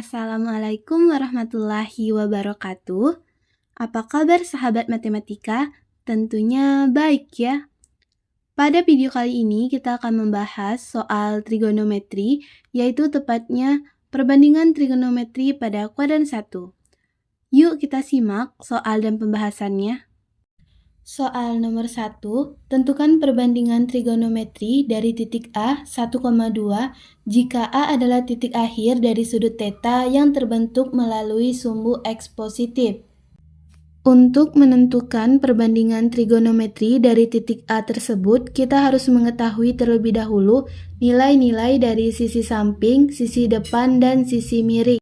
Assalamualaikum warahmatullahi wabarakatuh. Apa kabar sahabat matematika? Tentunya baik ya. Pada video kali ini kita akan membahas soal trigonometri, yaitu tepatnya perbandingan trigonometri pada kuadran 1. Yuk kita simak soal dan pembahasannya. Soal nomor 1, tentukan perbandingan trigonometri dari titik A 1,2 jika A adalah titik akhir dari sudut theta yang terbentuk melalui sumbu X positif. Untuk menentukan perbandingan trigonometri dari titik A tersebut, kita harus mengetahui terlebih dahulu nilai-nilai dari sisi samping, sisi depan, dan sisi miring.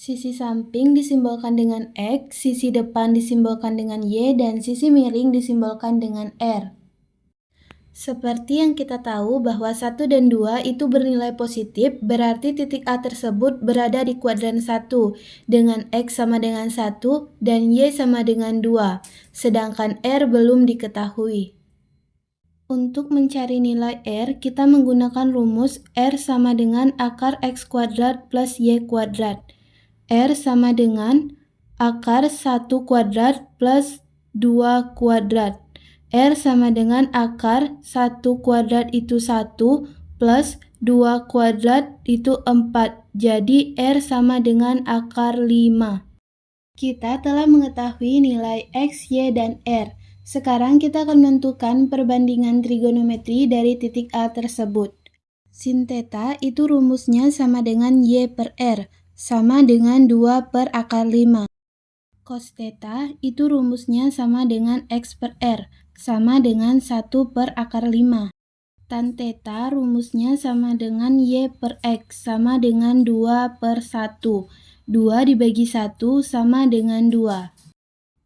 Sisi samping disimbolkan dengan X, sisi depan disimbolkan dengan Y, dan sisi miring disimbolkan dengan R. Seperti yang kita tahu bahwa 1 dan 2 itu bernilai positif, berarti titik A tersebut berada di kuadran 1, dengan X sama dengan 1 dan Y sama dengan 2, sedangkan R belum diketahui. Untuk mencari nilai R, kita menggunakan rumus R sama dengan akar X kuadrat plus Y kuadrat. R sama dengan akar 1 kuadrat plus 2 kuadrat. R sama dengan akar 1 kuadrat itu 1 plus 2 kuadrat itu 4. Jadi R sama dengan akar 5. Kita telah mengetahui nilai X, Y, dan R. Sekarang kita akan menentukan perbandingan trigonometri dari titik A tersebut. Sin theta itu rumusnya sama dengan Y per R, sama dengan 2 per akar 5. Cos theta itu rumusnya sama dengan X per R, sama dengan 1 per akar 5. Tan theta rumusnya sama dengan Y per X, sama dengan 2 per 1. 2 dibagi 1 sama dengan 2.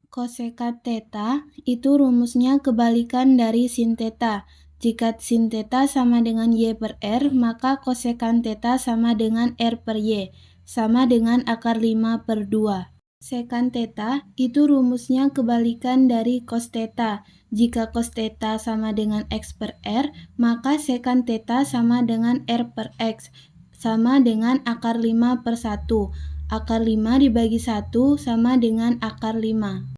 Kosekat theta itu rumusnya kebalikan dari sin theta. Jika sin theta sama dengan Y per R, maka kosekan theta sama dengan R per Y, sama dengan akar 5 per 2. Sekan theta itu rumusnya kebalikan dari cos theta. Jika cos theta sama dengan X per R, maka sekan theta sama dengan R per X, sama dengan akar 5 per 1. Akar 5 dibagi 1 sama dengan akar 5.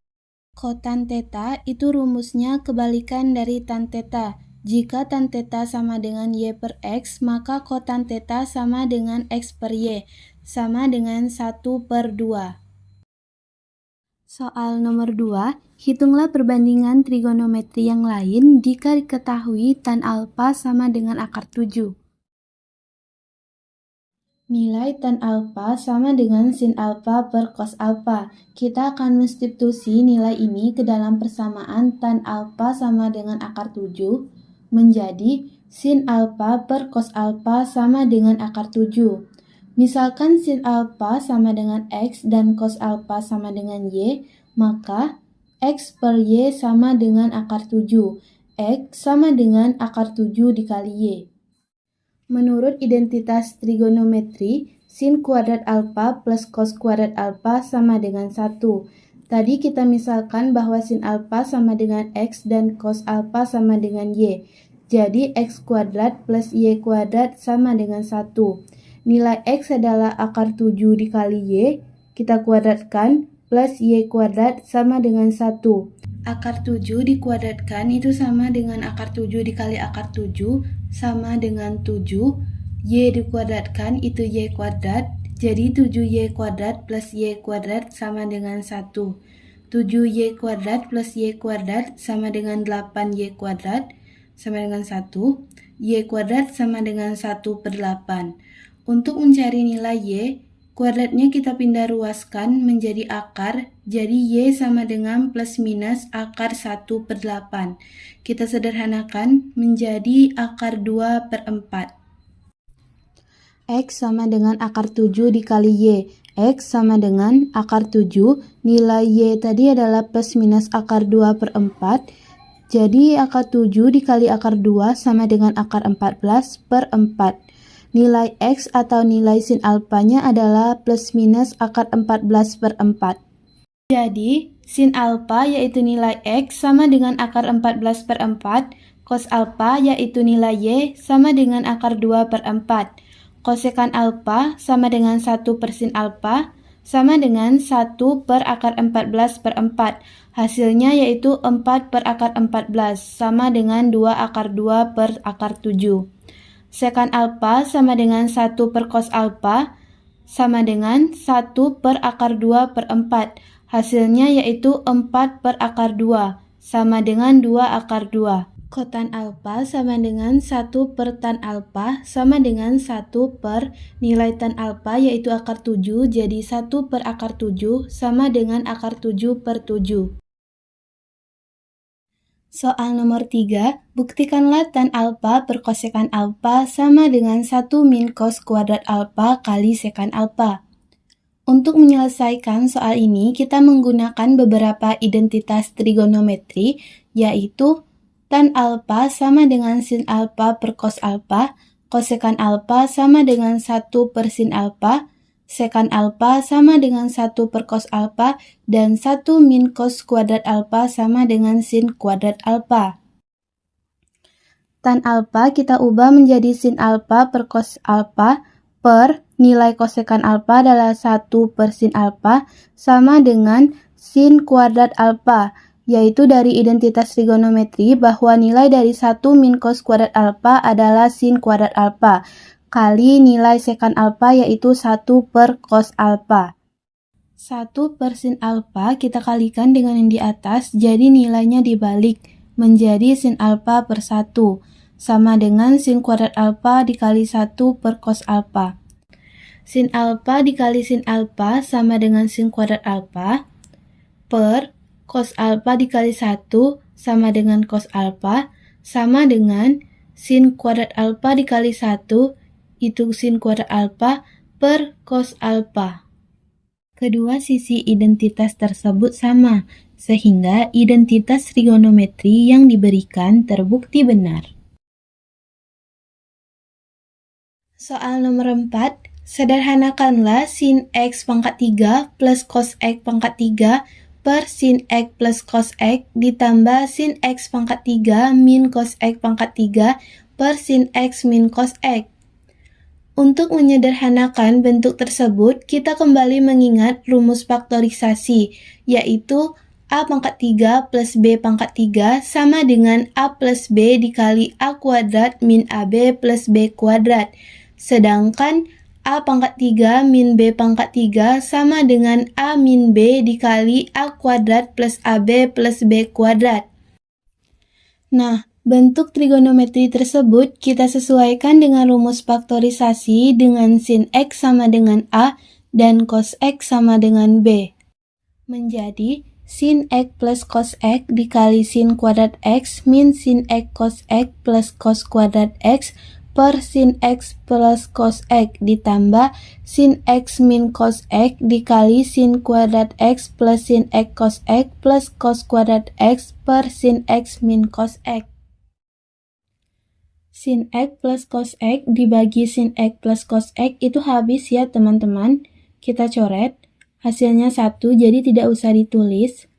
Kotan theta itu rumusnya kebalikan dari tan theta. Jika tan theta sama dengan Y per X, maka kotan theta sama dengan X per Y, sama dengan 1 per 2. Soal nomor 2, hitunglah perbandingan trigonometri yang lain jika diketahui tan alfa sama dengan akar 7. Nilai tan alfa sama dengan sin alfa per cos alfa. Kita akan mensubstitusi nilai ini ke dalam persamaan tan alfa sama dengan akar 7 menjadi sin alfa per cos alfa sama dengan akar 7. Misalkan sin alfa sama dengan X dan cos alfa sama dengan Y, maka X per Y sama dengan akar 7. X sama dengan akar 7 dikali Y. Menurut identitas trigonometri, sin kuadrat alfa plus cos kuadrat alfa sama dengan 1. Tadi kita misalkan bahwa sin alfa sama dengan X dan cos alfa sama dengan Y. Jadi X kuadrat plus Y kuadrat sama dengan 1. Nilai X adalah akar 7 dikali Y, kita kuadratkan, plus Y kuadrat sama dengan 1. Akar 7 dikuadratkan itu sama dengan akar 7 dikali akar 7, sama dengan 7. Y dikuadratkan itu Y kuadrat, jadi 7Y kuadrat plus Y kuadrat sama dengan 1. 7Y kuadrat plus Y kuadrat sama dengan 8Y kuadrat, sama dengan 1. Y kuadrat sama dengan 1 per 8. Untuk mencari nilai Y, kuadratnya kita pindah ruaskan menjadi akar, jadi Y sama dengan plus minus akar 1 per 8. Kita sederhanakan menjadi akar 2 per 4. X sama dengan akar 7 dikali Y. X sama dengan akar 7, nilai Y tadi adalah plus minus akar 2 per 4. Jadi akar 7 dikali akar 2 sama dengan akar 14 per 4. Nilai X atau nilai sin alfanya adalah plus minus akar 14 per 4. Jadi, sin alfa yaitu nilai X sama dengan akar 14 per 4, cos alfa yaitu nilai Y sama dengan akar 2 per 4. Kosekan alfa sama dengan 1 per sin alfa sama dengan 1 per akar 14 per 4. Hasilnya yaitu 4 per akar 14 sama dengan 2 akar 2 per akar 7. Sekan alfa sama dengan 1 per cos alfa sama dengan 1 per akar 2 per 4. Hasilnya yaitu 4 per akar 2 sama dengan 2 akar 2. Kotan alfa sama dengan 1 per tan alfa sama dengan 1 per nilai tan alfa yaitu akar 7, jadi 1 per akar 7 sama dengan akar 7 per 7. Soal nomor 3, buktikanlah tan alfa per kosekan alfa sama dengan 1 min cos kuadrat alfa kali sekan alfa. Untuk menyelesaikan soal ini, kita menggunakan beberapa identitas trigonometri, yaitu tan alfa sama dengan sin alfa per cos alfa, kosekan alfa sama dengan 1 per sin alfa, sekan alfa sama dengan 1 per cos alfa, dan 1 min cos kuadrat alfa sama dengan sin kuadrat alfa. Tan alfa kita ubah menjadi sin alfa per cos alfa per nilai kosekan alfa adalah 1 per sin alfa sama dengan sin kuadrat alfa, yaitu dari identitas trigonometri bahwa nilai dari 1 min cos kuadrat alfa adalah sin kuadrat alfa, kali nilai sekan alfa yaitu 1 per cos alfa. 1 per sin alfa kita kalikan dengan yang di atas, jadi nilainya dibalik menjadi sin alfa per 1, sama dengan sin kuadrat alfa dikali 1 per cos alfa. Sin alfa dikali sin alfa sama dengan sin kuadrat alfa per cos alfa dikali 1 sama dengan cos alfa sama dengan sin kuadrat alfa dikali 1 itu sin kuadrat alfa per cos alfa. Kedua sisi identitas tersebut sama, sehingga identitas trigonometri yang diberikan terbukti benar. Soal nomor 4, sederhanakanlah sin X pangkat 3 plus cos X pangkat 3 per sin X plus cos X ditambah sin X pangkat 3 min cos X pangkat 3 per sin X min cos X. Untuk menyederhanakan bentuk tersebut, kita kembali mengingat rumus faktorisasi, yaitu A pangkat 3 plus B pangkat 3 sama dengan A plus B dikali A kuadrat min AB plus B kuadrat. Sedangkan A pangkat 3 min B pangkat 3 sama dengan A min B dikali A kuadrat plus AB plus B kuadrat. Nah, bentuk trigonometri tersebut kita sesuaikan dengan rumus faktorisasi dengan sin X sama dengan A dan cos X sama dengan B. Menjadi sin X plus cos X dikali sin kuadrat X min sin X cos X plus cos kuadrat X per sin X plus cos X ditambah sin X min cos X dikali sin kuadrat X plus sin X cos X plus cos kuadrat X per sin X min cos X. Sin X plus cos X dibagi sin X plus cos X itu habis ya teman-teman. Kita coret, hasilnya 1 jadi tidak usah ditulis.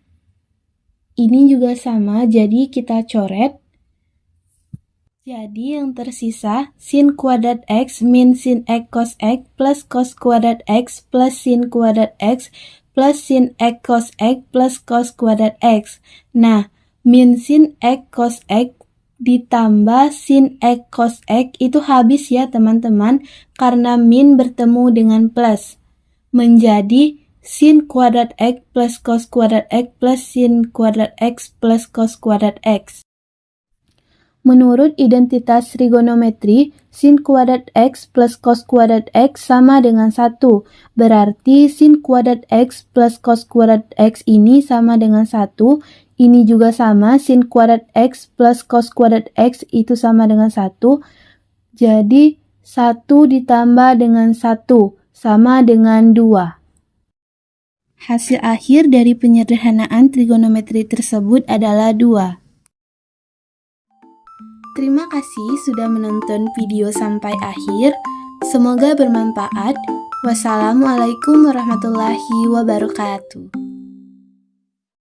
Ini juga sama, jadi kita coret. Jadi yang tersisa sin kuadrat X min sin X cos X plus cos kuadrat X plus sin kuadrat X plus sin X cos X plus cos kuadrat X. Nah, min sin X cos X ditambah sin X cos X itu habis ya teman-teman, karena min bertemu dengan plus. Menjadi sin kuadrat X plus cos kuadrat X plus sin kuadrat X plus cos kuadrat X. Menurut identitas trigonometri, sin kuadrat X plus cos kuadrat X sama dengan 1. Berarti sin kuadrat X plus cos kuadrat X ini sama dengan 1. Ini juga sama, sin kuadrat X plus cos kuadrat X itu sama dengan 1. Jadi 1 ditambah dengan 1 sama dengan 2. Hasil akhir dari penyederhanaan trigonometri tersebut adalah 2. Terima kasih sudah menonton video sampai akhir. Semoga bermanfaat. Wassalamualaikum warahmatullahi wabarakatuh.